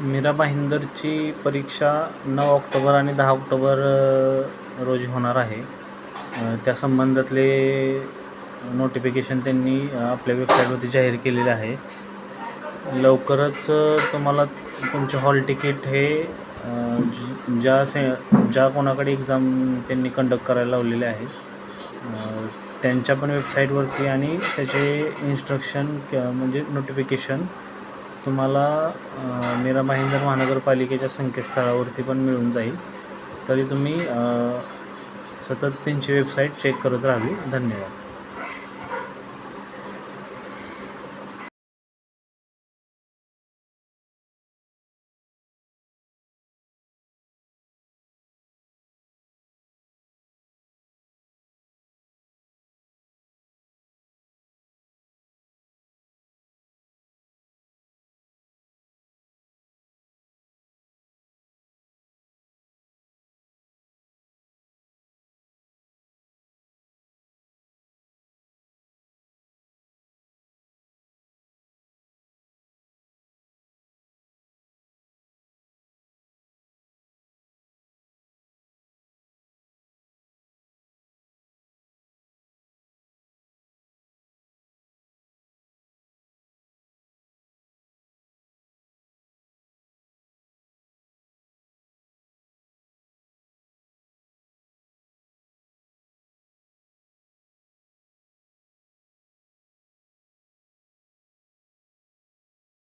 मीरा भाईंदरची परीक्षा 9 ऑक्टोबर आणि 10 ऑक्टोबर रोजी होणार आहे. त्या संबंधातले नोटिफिकेशन त्यांनी आपल्या वेबसाईटवरती जाहीर केलेले आहे. लवकरच तुम्हाला तुमचे हॉल तिकीट हे ज्या कोणाकडे एक्झाम त्यांनी कंडक्ट करायला लावलेले आहे त्यांच्या पण वेबसाईटवरती आणि त्याचे इन्स्ट्रक्शन म्हणजे नोटिफिकेशन तुम्हाला मीरा भाईंदर महानगरपालिकेच्या संकेतस्थळावरती पण मिळून जाईल. तरी तुम्ही सतत त्यांची वेबसाईट चेक करत राहावी. धन्यवाद.